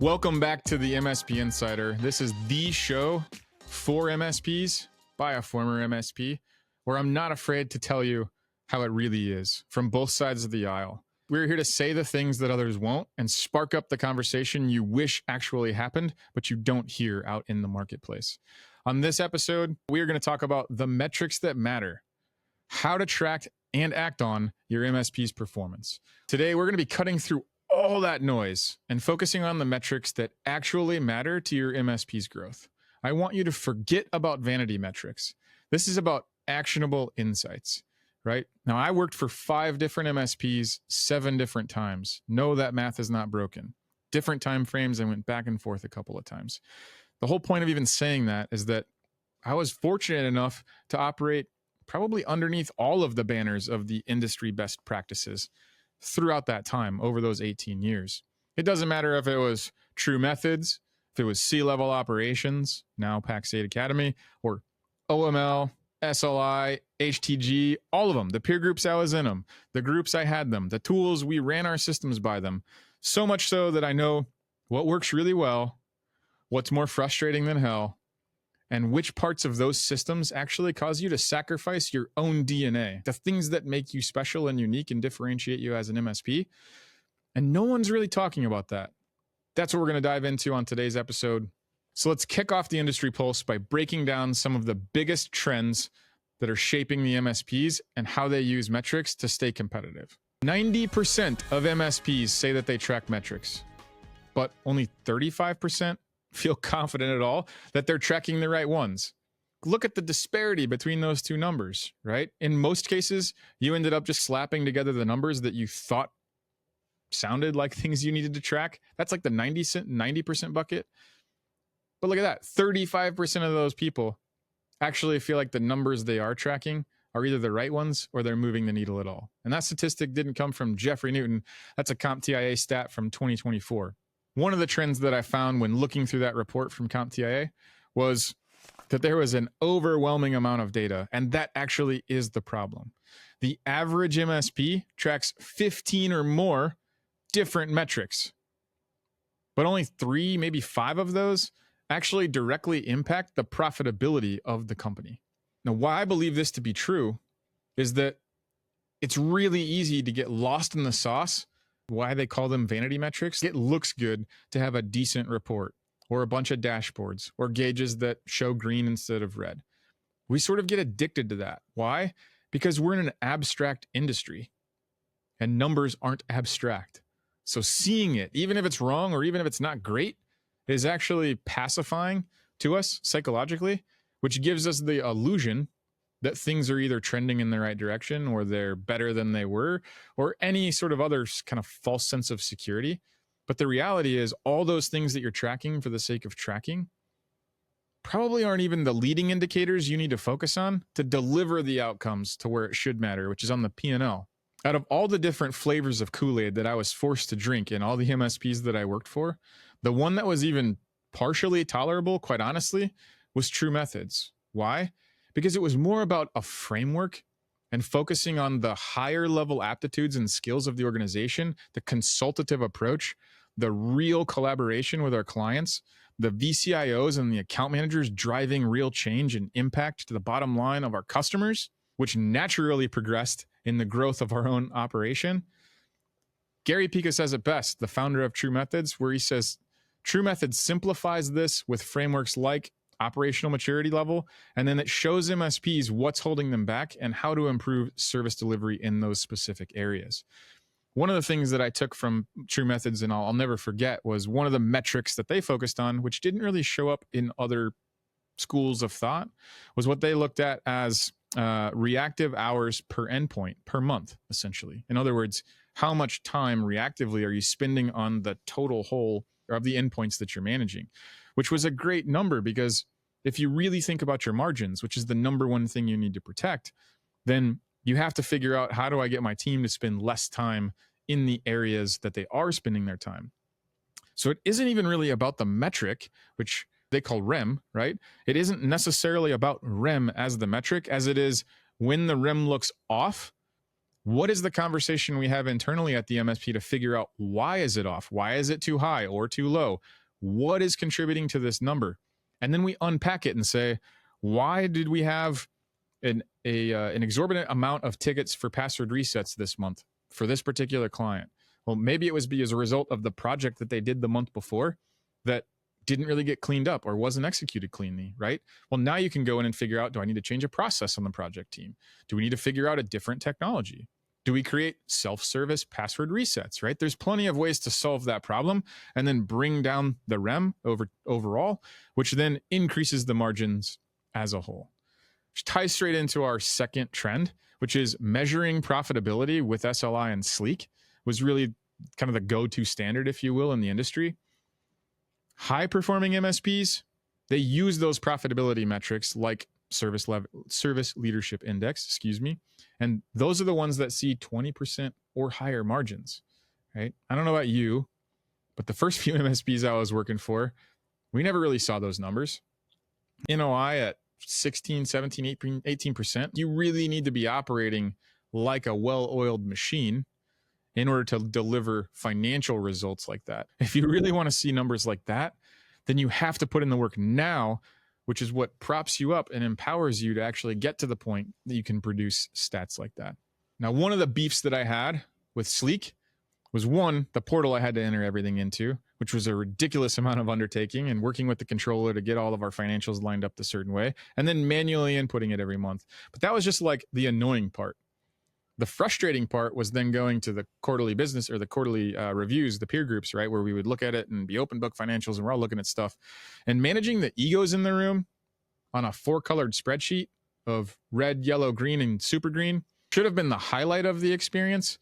Welcome back to the MSP Insider. This is the show for MSPs by a former MSP, where I'm not afraid to tell you how it really is from both sides of the aisle. We're here to say the things that others won't and spark up the conversation you wish actually happened, but you don't hear out in the marketplace. On this episode, we are going to talk about the metrics that matter, how to track and act on your MSP's performance. Today, we're going to be cutting through all that noise and focusing on the metrics that actually matter to your MSP's growth. I want you to forget about vanity metrics. This is about actionable insights, right? Now, I worked for 5 different MSPs, 7 different times. No, that math is not broken. Different time frames. I went back and forth a couple of times. The whole point of even saying that is that I was fortunate enough to operate probably underneath all of the banners of the industry best practices throughout that time over those 18 years. It doesn't matter if it was TruMethods, if it was C-level operations, now PAX 8 Academy, or OML, SLI, HTG, all of them, the peer groups I was in them, the groups I had them, the tools we ran our systems by them. So much so that I know what works really well, what's more frustrating than hell, and which parts of those systems actually cause you to sacrifice your own DNA, the things that make you special and unique and differentiate you as an MSP. And no one's really talking about that. That's what we're going to dive into on today's episode. So let's kick off the industry pulse by breaking down some of the biggest trends that are shaping the MSPs and how they use metrics to stay competitive. 90% of MSPs say that they track metrics, but only 35% feel confident at all that they're tracking the right ones. Look at the disparity between those two numbers, right? In most cases, you ended up just slapping together the numbers that you thought sounded like things you needed to track. That's like the 90% bucket. But look at that. 35% of those people actually feel like the numbers they are tracking are either the right ones or they're moving the needle at all. And that statistic didn't come from Jeffrey Newton. That's a CompTIA stat from 2024. One of the trends that I found when looking through that report from CompTIA was that there was an overwhelming amount of data, and that actually is the problem. The average MSP tracks 15 or more different metrics, but only 3, maybe 5 of those actually directly impact the profitability of the company. Now, why I believe this to be true is that it's really easy to get lost in the sauce. Why they call them vanity metrics. It looks good to have a decent report or a bunch of dashboards or gauges that show green instead of red. We sort of get addicted to that. Why? Because we're in an abstract industry and numbers aren't abstract. So seeing it, even if it's wrong or even if it's not great, is actually pacifying to us psychologically, which gives us the illusion that things are either trending in the right direction or they're better than they were, or any sort of other kind of false sense of security. But the reality is all those things that you're tracking for the sake of tracking probably aren't even the leading indicators you need to focus on to deliver the outcomes to where it should matter, which is on the P&L. Out of all the different flavors of Kool-Aid that I was forced to drink in all the MSPs that I worked for, the one that was even partially tolerable, quite honestly, was TruMethods. Why? Because it was more about a framework and focusing on the higher level aptitudes and skills of the organization, the consultative approach, the real collaboration with our clients, the VCIOs and the account managers driving real change and impact to the bottom line of our customers, which naturally progressed in the growth of our own operation. Gary Pica says it best, the founder of TruMethods, where he says, TruMethods simplifies this with frameworks like operational maturity level, and then it shows MSPs what's holding them back and how to improve service delivery in those specific areas. One of the things that I took from TruMethods, and I'll never forget, was one of the metrics that they focused on, which didn't really show up in other schools of thought, was what they looked at as reactive hours per endpoint per month, essentially. In other words, how much time reactively are you spending on the total whole of the endpoints that you're managing, which was a great number because if you really think about your margins, which is the number one thing you need to protect, then you have to figure out, how do I get my team to spend less time in the areas that they are spending their time? So it isn't even really about the metric, which they call REM, right? It isn't necessarily about REM as the metric as it is when the REM looks off, What is the conversation we have internally at the MSP to figure out why is it off? Why is it too high or too low? What is contributing to this number? And then we unpack it and say, why did we have an exorbitant amount of tickets for password resets this month for this particular client? Well, maybe it was as a result of the project that they did the month before that didn't really get cleaned up or wasn't executed cleanly, right? Well, now you can go in and figure out, do I need to change a process on the project team? Do we need to figure out a different technology? Do we create self-service password resets, right? There's plenty of ways to solve that problem and then bring down the REM overall, which then increases the margins as a whole. Which ties straight into our second trend, which is measuring profitability with SLI and SLIQ was really kind of the go-to standard, if you will, in the industry. High-performing MSPs, they use those profitability metrics like service leadership index, and those are the ones that see 20% or higher margins, right? I don't know about you, but the first few MSPs I was working for, we never really saw those numbers. NOI at 16, 17, 18%, you really need to be operating like a well-oiled machine in order to deliver financial results like that. If you really want to see numbers like that, then you have to put in the work now, which is what props you up and empowers you to actually get to the point that you can produce stats like that. Now, one of the beefs that I had with SLIQ was one, the portal I had to enter everything into, which was a ridiculous amount of undertaking and working with the controller to get all of our financials lined up the certain way, and then manually inputting it every month. But that was just like the annoying part. The frustrating part was then going to the quarterly business or the quarterly reviews, the peer groups, right, where we would look at it and be open book financials and we're all looking at stuff. And managing the egos in the room on a 4-colored spreadsheet of red, yellow, green, and super green should have been the highlight of the experience.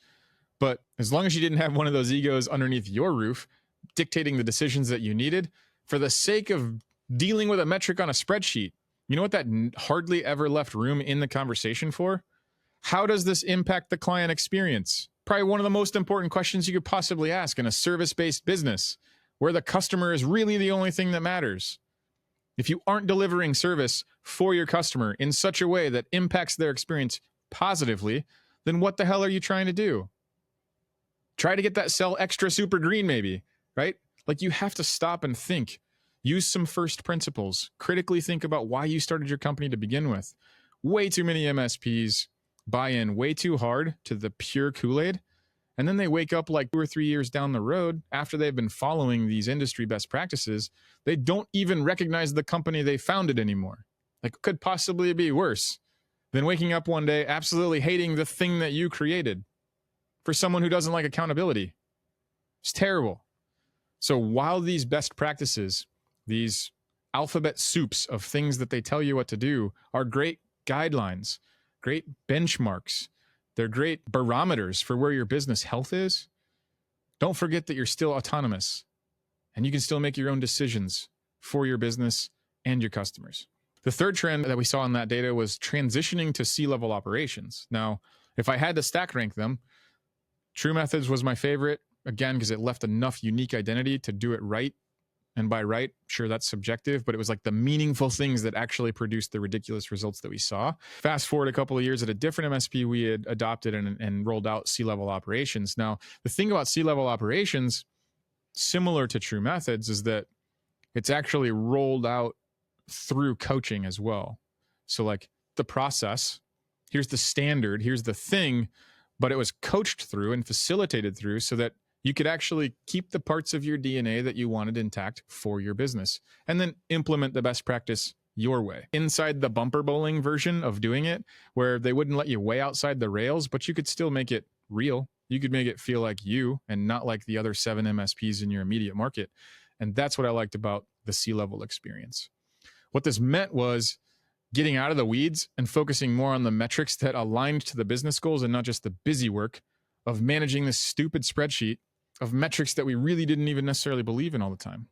But as long as you didn't have one of those egos underneath your roof dictating the decisions that you needed, for the sake of dealing with a metric on a spreadsheet, you know what that hardly ever left room in the conversation for? How does this impact the client experience? Probably one of the most important questions you could possibly ask in a service-based business, where the customer is really the only thing that matters. If you aren't delivering service for your customer in such a way that impacts their experience positively, then what the hell are you trying to do? Try to get that cell extra super green maybe, right? Like, you have to stop and think. Use some first principles. Critically think about why you started your company to begin with. Way too many MSPs buy in way too hard to the pure Kool-Aid, and then they wake up like 2 or 3 years down the road after they've been following these industry best practices. They don't even recognize the company they founded anymore. Like, could possibly be worse than waking up one day absolutely hating the thing that you created for someone who doesn't like accountability. It's terrible. So while these best practices, these alphabet soups of things that they tell you what to do are great guidelines, great benchmarks, they're great barometers for where your business health is, don't forget that you're still autonomous and you can still make your own decisions for your business and your customers. The third trend that we saw in that data was transitioning to C-level operations. Now, if I had to stack rank them, TruMethods was my favorite, again, because it left enough unique identity to do it right. And by right, sure, that's subjective, but it was like the meaningful things that actually produced the ridiculous results that we saw. Fast forward a couple of years at a different MSP, we had adopted and rolled out C-level operations. Now, the thing about C-level operations, similar to TruMethods, is that it's actually rolled out through coaching as well. So like the process, here's the standard, here's the thing, but it was coached through and facilitated through so that you could actually keep the parts of your DNA that you wanted intact for your business and then implement the best practice your way. Inside the bumper bowling version of doing it, where they wouldn't let you way outside the rails, but you could still make it real. You could make it feel like you and not like the other 7 MSPs in your immediate market. And that's what I liked about the C-level experience. What this meant was getting out of the weeds and focusing more on the metrics that aligned to the business goals and not just the busy work of managing this stupid spreadsheet of metrics that we really didn't even necessarily believe in all the time,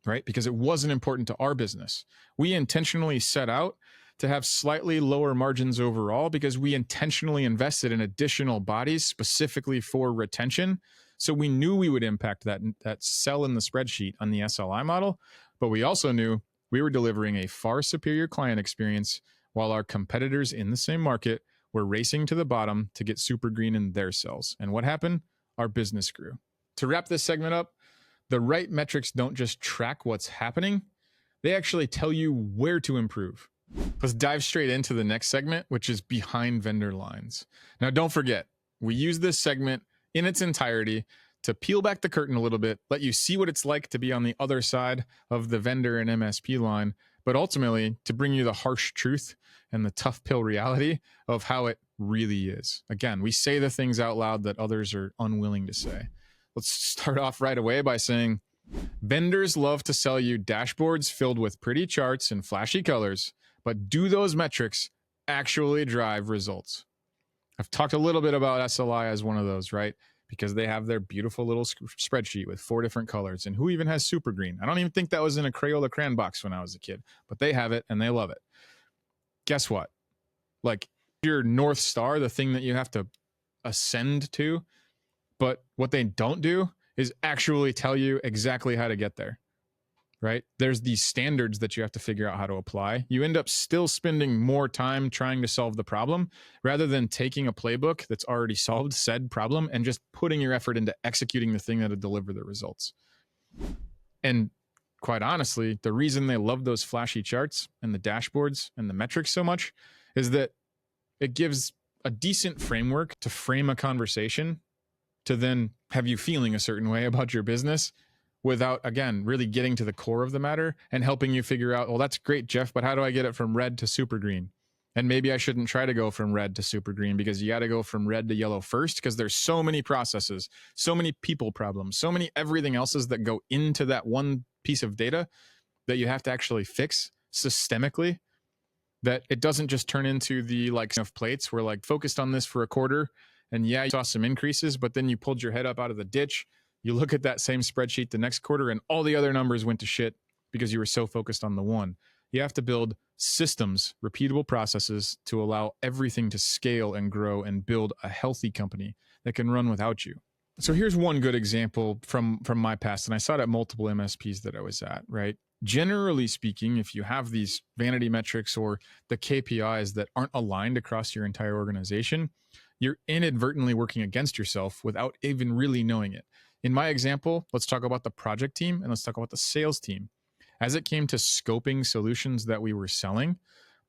right? Because it wasn't important to our business. We intentionally set out to have slightly lower margins overall because we intentionally invested in additional bodies specifically for retention. So we knew we would impact that cell in the spreadsheet on the SLI model, but we also knew we were delivering a far superior client experience while our competitors in the same market were racing to the bottom to get super green in their cells. And what happened? Our business grew. To wrap this segment up, the right metrics don't just track what's happening, they actually tell you where to improve. Let's dive straight into the next segment, which is behind vendor lines. Now, don't forget, we use this segment in its entirety to peel back the curtain a little bit, let you see what it's like to be on the other side of the vendor and MSP line, but ultimately to bring you the harsh truth and the tough pill reality of how it really is. Again, we say the things out loud that others are unwilling to say. Let's start off right away by saying vendors love to sell you dashboards filled with pretty charts and flashy colors, but do those metrics actually drive results? I've talked a little bit about SLI as one of those, right? Because they have their beautiful little spreadsheet with 4 different colors. And who even has super green? I don't even think that was in a Crayola crayon box when I was a kid, but they have it and they love it. Guess what? Like your North Star, the thing that you have to ascend to, but what they don't do is actually tell you exactly how to get there, right? There's these standards that you have to figure out how to apply. You end up still spending more time trying to solve the problem rather than taking a playbook that's already solved said problem and just putting your effort into executing the thing that'll deliver the results. And quite honestly, the reason they love those flashy charts and the dashboards and the metrics so much is that it gives a decent framework to frame a conversation to then have you feeling a certain way about your business without, again, really getting to the core of the matter and helping you figure out, well, that's great, Jeff, but how do I get it from red to super green? And maybe I shouldn't try to go from red to super green because you got to go from red to yellow first because there's so many processes, so many people problems, so many everything else's that go into that one piece of data that you have to actually fix systemically, that it doesn't just turn into the like of plates. We're like focused on this for a quarter and yeah, you saw some increases, but then you pulled your head up out of the ditch. You look at that same spreadsheet the next quarter and all the other numbers went to shit because you were so focused on the one. You have to build systems, repeatable processes to allow everything to scale and grow and build a healthy company that can run without you. So here's one good example from my past, and I saw it at multiple MSPs that I was at, right? Generally speaking, if you have these vanity metrics or the KPIs that aren't aligned across your entire organization, you're inadvertently working against yourself without even really knowing it. In my example, let's talk about the project team and let's talk about the sales team. As it came to scoping solutions that we were selling,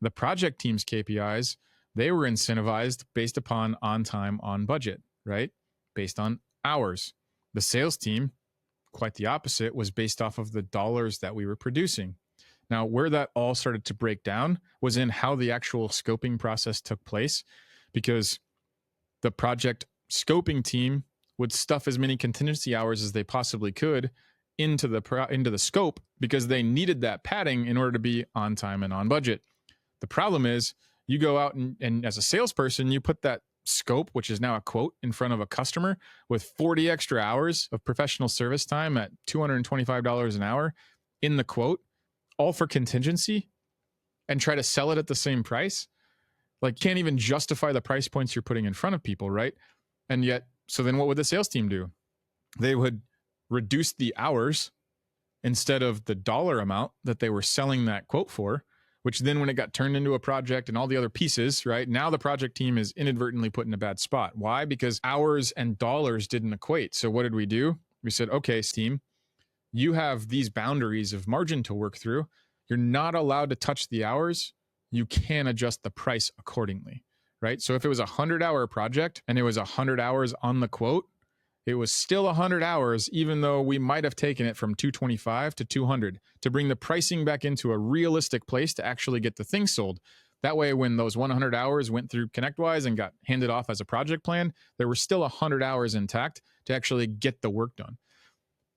the project team's KPIs, they were incentivized based upon on time, on budget, right? Based on hours. The sales team, quite the opposite, was based off of the dollars that we were producing. Now, where that all started to break down was in how the actual scoping process took place, because the project scoping team would stuff as many contingency hours as they possibly could into the scope because they needed that padding in order to be on time and on budget. The problem is you go out and as a salesperson, you put that scope, which is now a quote, in front of a customer with 40 extra hours of professional service time at $225 an hour in the quote, all for contingency, and try to sell it at the same price. Like, can't even justify the price points you're putting in front of people, right? And yet, so then what would the sales team do? They would reduce the hours instead of the dollar amount that they were selling that quote for, which then when it got turned into a project and all the other pieces, right? Now the project team is inadvertently put in a bad spot. Why? Because hours and dollars didn't equate. So what did we do? We said, okay, team, you have these boundaries of margin to work through. You're not allowed to touch the hours. You can adjust the price accordingly, right? So if it was a 100-hour project and it was 100 hours on the quote, it was still 100 hours, even though we might have taken it from 225 to 200 to bring the pricing back into a realistic place to actually get the thing sold. That way, when those 100 hours went through ConnectWise and got handed off as a project plan, there were still 100 hours intact to actually get the work done.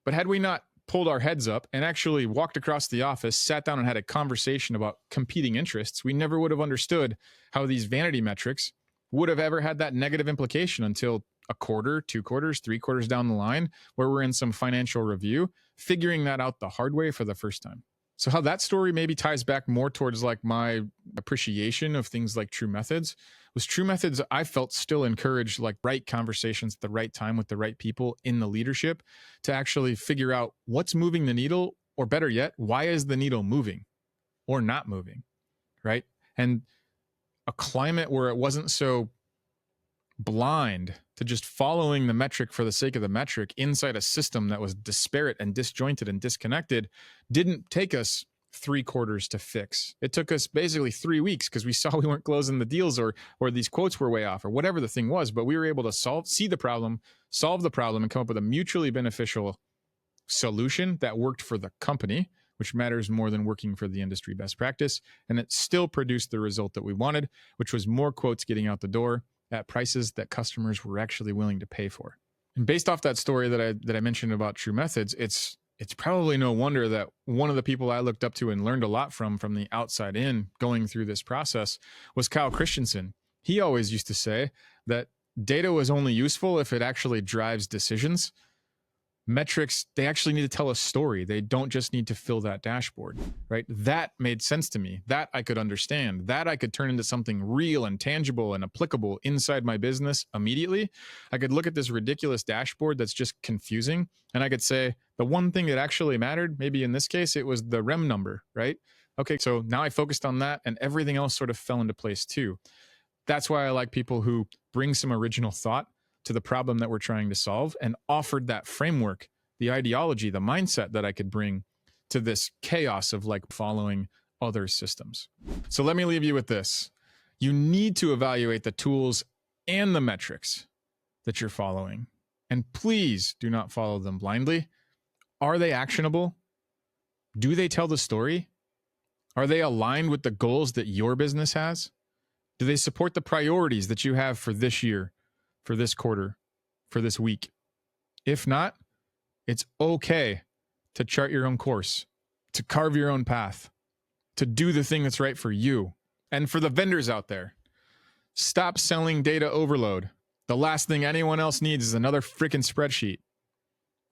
But had we not pulled our heads up and actually walked across the office, sat down and had a conversation about competing interests, we never would have understood how these vanity metrics would have ever had that negative implication until a quarter, 2 quarters, 3 quarters down the line, where we're in some financial review, figuring that out the hard way for the first time. So how that story maybe ties back more towards like my appreciation of things like TruMethods was TruMethods, I felt, still encouraged like right conversations at the right time with the right people in the leadership to actually figure out what's moving the needle, or better yet, why is the needle moving or not moving, right? And a climate where it wasn't so blind to just following the metric for the sake of the metric inside a system that was disparate and disjointed and disconnected didn't take us 3 quarters to fix. It took us basically 3 weeks because we saw we weren't closing the deals, or these quotes were way off, or whatever the thing was. But we were able to see the problem, solve the problem, and come up with a mutually beneficial solution that worked for the company, which matters more than working for the industry best practice. And it still produced the result that we wanted, which was more quotes getting out the door at prices that customers were actually willing to pay for. And based off that story that I mentioned about TruMethods, it's probably no wonder that one of the people I looked up to and learned a lot from the outside in going through this process was Kyle Christensen. He always used to say that data was only useful if it actually drives decisions. Metrics, they actually need to tell a story. They don't just need to fill that dashboard, right? That made sense to me. That I could understand. That I could turn into something real and tangible and applicable inside my business immediately. I could look at this ridiculous dashboard that's just confusing, and I could say the one thing that actually mattered, maybe in this case, it was the REM number, right? Okay, so now I focused on that, and everything else sort of fell into place too. That's why I like people who bring some original thought to the problem that we're trying to solve and offered that framework, the ideology, the mindset that I could bring to this chaos of like following other systems. So let me leave you with this. You need to evaluate the tools and the metrics that you're following. And please do not follow them blindly. Are they actionable? Do they tell the story? Are they aligned with the goals that your business has? Do they support the priorities that you have for this year, for this quarter, for this week? If not, it's okay to chart your own course, to carve your own path, to do the thing that's right for you. And for the vendors out there, stop selling data overload. The last thing anyone else needs is another freaking spreadsheet.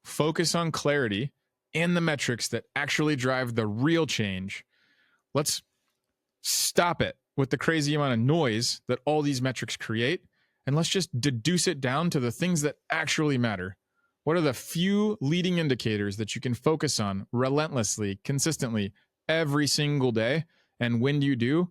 Focus on clarity and the metrics that actually drive the real change. Let's stop it with the crazy amount of noise that all these metrics create, and let's just deduce it down to the things that actually matter. What are the few leading indicators that you can focus on relentlessly, consistently, every single day? And when you do,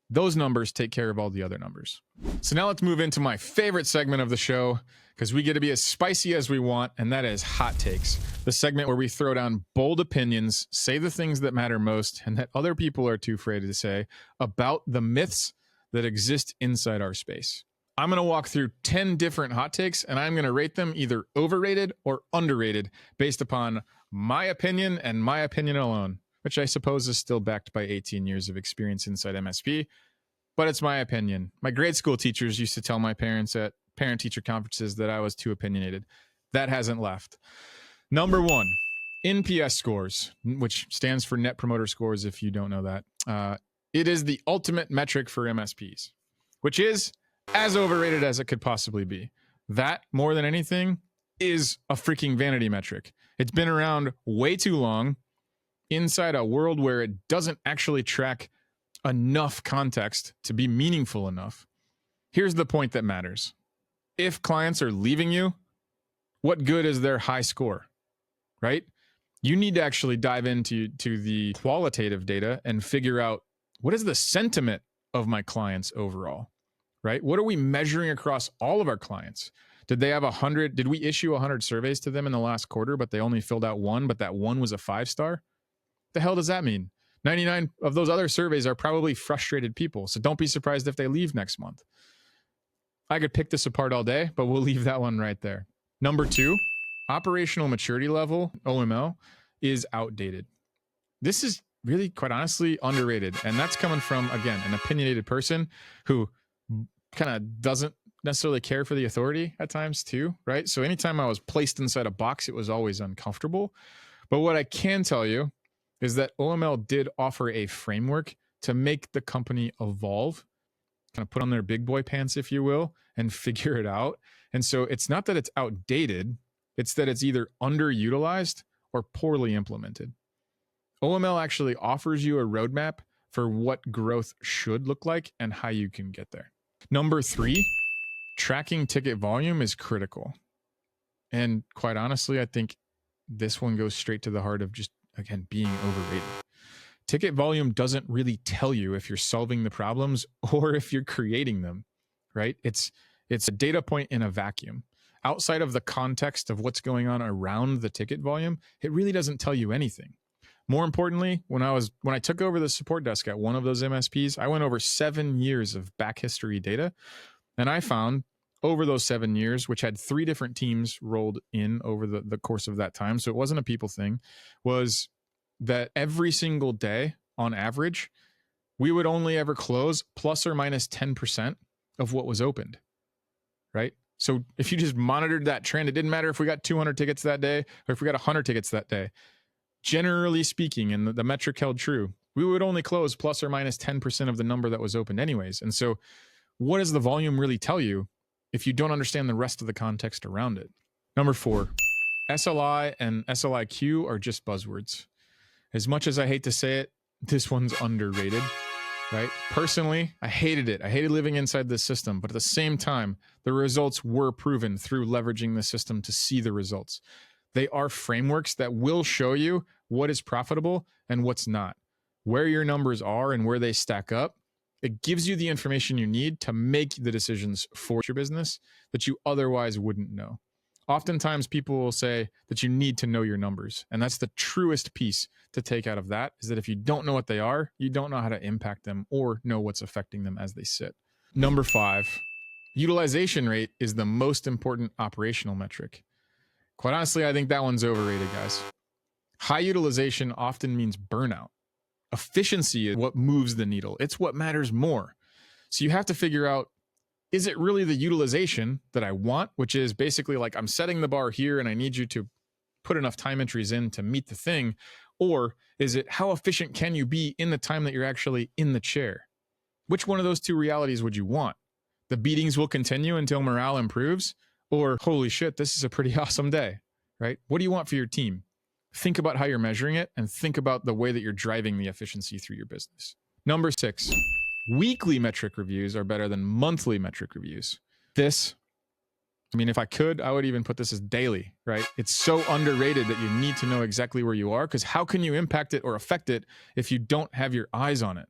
those numbers take care of all the other numbers. So now let's move into my favorite segment of the show, because we get to be as spicy as we want, and that is hot takes. The segment where we throw down bold opinions, say the things that matter most and that other people are too afraid to say about the myths that exist inside our space. I'm going to walk through 10 different hot takes, and I'm going to rate them either overrated or underrated based upon my opinion and my opinion alone, which I suppose is still backed by 18 years of experience inside MSP, but it's my opinion. My grade school teachers used to tell my parents at parent-teacher conferences that I was too opinionated. That hasn't left. Number 1, NPS scores, which stands for Net Promoter Scores if you don't know that. It is the ultimate metric for MSPs, which is as overrated as it could possibly be. That, more than anything, is a freaking vanity metric. It's been around way too long inside a world where it doesn't actually track enough context to be meaningful enough. Here's the point that matters. If clients are leaving you, what good is their high score, right? You need to actually dive into the qualitative data and figure out, what is the sentiment of my clients overall, right? What are we measuring across all of our clients? Did they have 100? Did we issue 100 surveys to them in the last quarter, but they only filled out 1, but that 1 was a 5-star? The hell does that mean? 99 of those other surveys are probably frustrated people. So don't be surprised if they leave next month. I could pick this apart all day, but we'll leave that one right there. Number 2, operational maturity level, OML, is outdated. This is really, quite honestly, underrated. And that's coming from, again, an opinionated person who kind of doesn't necessarily care for the authority at times too, right? So anytime I was placed inside a box, it was always uncomfortable. But what I can tell you is that OML did offer a framework to make the company evolve, kind of put on their big boy pants, if you will, and figure it out. And so it's not that it's outdated, it's that it's either underutilized or poorly implemented. OML actually offers you a roadmap for what growth should look like and how you can get there. Number 3, tracking ticket volume is critical. And quite honestly, I think this one goes straight to the heart of just, again, being overrated. Ticket volume doesn't really tell you if you're solving the problems or if you're creating them, right? It's a data point in a vacuum. Outside of the context of what's going on around the ticket volume, it really doesn't tell you anything. More importantly, when I took over the support desk at one of those MSPs, I went over 7 years of back history data, and I found over those 7 years, which had 3 different teams rolled in over the course of that time, so it wasn't a people thing, was that every single day, on average, we would only ever close plus or minus 10% of what was opened, right? So if you just monitored that trend, it didn't matter if we got 200 tickets that day or if we got 100 tickets that day. Generally speaking, and the metric held true, we would only close plus or minus 10% of the number that was opened anyways. And so what does the volume really tell you if you don't understand the rest of the context around it? Number 4, SLI and SLIQ are just buzzwords. As much as I hate to say it, this one's underrated, right? Personally, I hated it. I hated living inside this system, but at the same time, the results were proven through leveraging the system to see the results. They are frameworks that will show you what is profitable and what's not, where your numbers are and where they stack up. It gives you the information you need to make the decisions for your business that you otherwise wouldn't know. Oftentimes people will say that you need to know your numbers. And that's the truest piece to take out of that, is that if you don't know what they are, you don't know how to impact them or know what's affecting them as they sit. Number 5, utilization rate is the most important operational metric. Quite honestly, I think that one's overrated, guys. High utilization often means burnout. Efficiency is what moves the needle. It's what matters more. So you have to figure out, is it really the utilization that I want, which is basically like I'm setting the bar here and I need you to put enough time entries in to meet the thing? Or is it how efficient can you be in the time that you're actually in the chair? Which one of those 2 realities would you want? The beatings will continue until morale improves? Or holy shit, this is a pretty awesome day, right? What do you want for your team? Think about how you're measuring it and think about the way that you're driving the efficiency through your business. Number 6, weekly metric reviews are better than monthly metric reviews. If I could, I would even put this as daily, right? It's so underrated that you need to know exactly where you are, because how can you impact it or affect it if you don't have your eyes on it?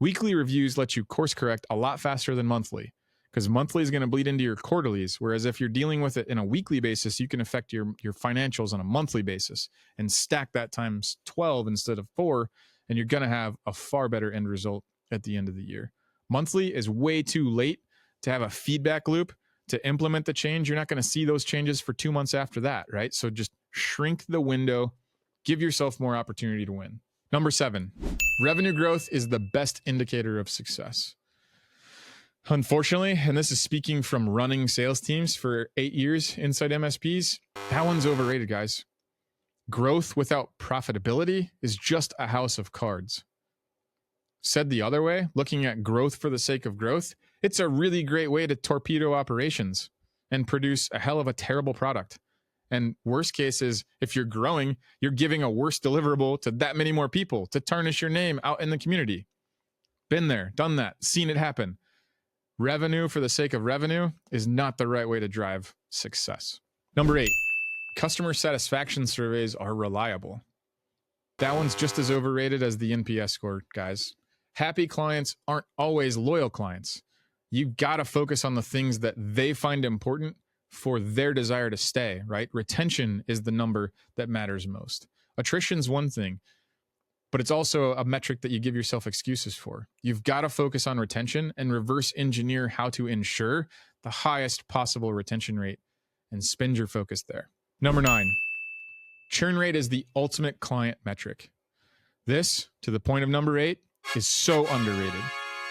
Weekly reviews let you course correct a lot faster than monthly, because monthly is going to bleed into your quarterlies. Whereas if you're dealing with it in a weekly basis, you can affect your financials on a monthly basis and stack that times 12 instead of 4. And you're going to have a far better end result at the end of the year. Monthly is way too late to have a feedback loop to implement the change. You're not going to see those changes for 2 months after that, right? So just shrink the window, give yourself more opportunity to win. Number 7, revenue growth is the best indicator of success. Unfortunately, and this is speaking from running sales teams for 8 years inside MSPs, that one's overrated, guys. Growth without profitability is just a house of cards. Said the other way, looking at growth for the sake of growth, it's a really great way to torpedo operations and produce a hell of a terrible product. And worst case is, if you're growing, you're giving a worse deliverable to that many more people to tarnish your name out in the community. Been there, done that, seen it happen. Revenue for the sake of revenue is not the right way to drive success. Number 8, customer satisfaction surveys are reliable. That one's just as overrated as the NPS score, guys. Happy clients aren't always loyal clients. You gotta focus on the things that they find important for their desire to stay, right? Retention is the number that matters most. Attrition's one thing, but it's also a metric that you give yourself excuses for. You've got to focus on retention and reverse engineer how to ensure the highest possible retention rate and spend your focus there. Number 9, churn rate is the ultimate client metric. This, to the point of number 8, is so underrated.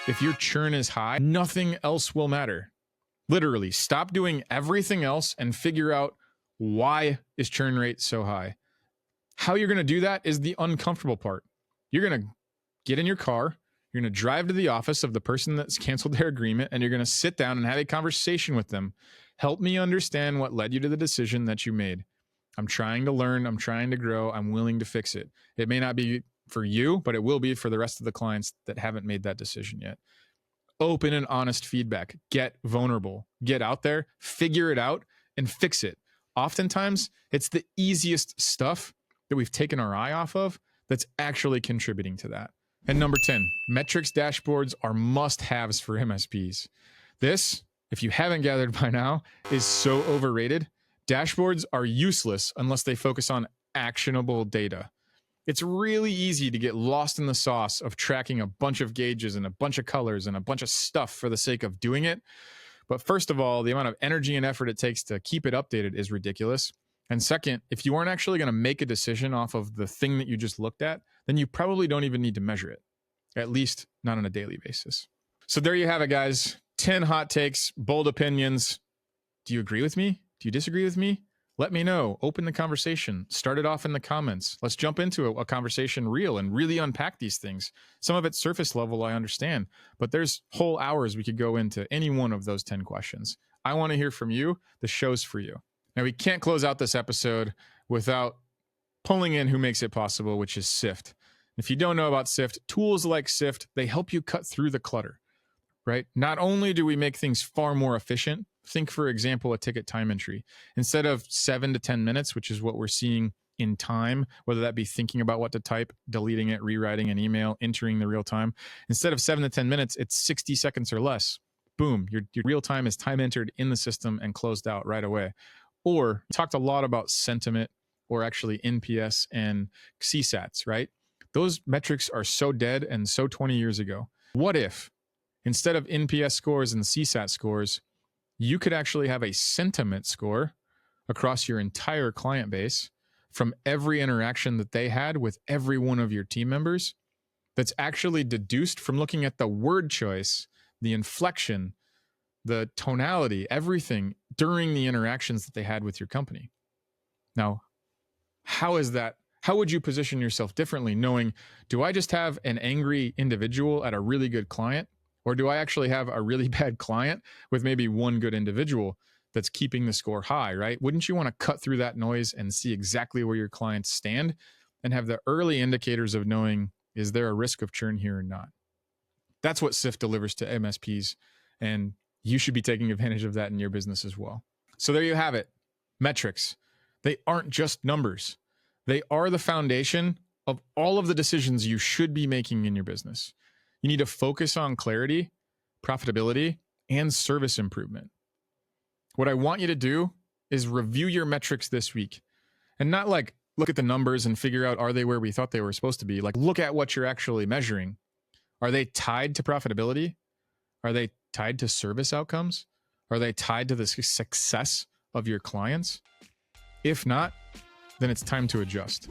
If your churn is high, nothing else will matter. Literally, stop doing everything else and figure out, why is churn rate so high? How you're going to do that is the uncomfortable part. You're going to get in your car, you're going to drive to the office of the person that's canceled their agreement, and you're going to sit down and have a conversation with them. Help me understand what led you to the decision that you made. I'm trying to learn, I'm trying to grow, I'm willing to fix it. It may not be for you, but it will be for the rest of the clients that haven't made that decision yet. Open and honest feedback. Get vulnerable. Get out there, figure it out, and fix it. Oftentimes, it's the easiest stuff that we've taken our eye off of that's actually contributing to that. And number 10, metrics dashboards are must-haves for MSPs. This, if you haven't gathered by now, is so overrated. Dashboards are useless unless they focus on actionable data. It's really easy to get lost in the sauce of tracking a bunch of gauges and a bunch of colors and a bunch of stuff for the sake of doing it. But first of all, the amount of energy and effort it takes to keep it updated is ridiculous. And second, if you aren't actually going to make a decision off of the thing that you just looked at, then you probably don't even need to measure it, at least not on a daily basis. So there you have it, guys. 10 hot takes, bold opinions. Do you agree with me? Do you disagree with me? Let me know. Open the conversation. Start it off in the comments. Let's jump into a conversation real and really unpack these things. Some of it's surface level, I understand, but there's whole hours we could go into any one of those 10 questions. I want to hear from you. The show's for you. Now, we can't close out this episode without pulling in who makes it possible, which is Sift. If you don't know about Sift, tools like Sift, they help you cut through the clutter, right? Not only do we make things far more efficient, think, for example, a ticket time entry. Instead of 7 to 10 minutes, which is what we're seeing in time, whether that be thinking about what to type, deleting it, rewriting an email, entering the real time, instead of 7 to 10 minutes, it's 60 seconds or less. Boom, your real time is time entered in the system and closed out right away. Or talked a lot about sentiment, or actually NPS and CSATs, right? Those metrics are so dead and so 20 years ago. What if instead of NPS scores and CSAT scores, you could actually have a sentiment score across your entire client base from every interaction that they had with every one of your team members, that's actually deduced from looking at the word choice, the inflection, the tonality, everything during the interactions that they had with your company. Now, how is that? How would you position yourself differently, knowing, do I just have an angry individual at a really good client? Or do I actually have a really bad client with maybe one good individual that's keeping the score high, right? Wouldn't you want to cut through that noise and see exactly where your clients stand and have the early indicators of knowing, is there a risk of churn here or not? That's what Sift delivers to MSPs, and you should be taking advantage of that in your business as well. So there you have it. Metrics. They aren't just numbers. They are the foundation of all of the decisions you should be making in your business. You need to focus on clarity, profitability, and service improvement. What I want you to do is review your metrics this week, and not like look at the numbers and figure out, are they where we thought they were supposed to be? Like, look at what you're actually measuring. Are they tied to profitability? Are they tied to service outcomes? Are they tied to the success of your clients? If not, then it's time to adjust.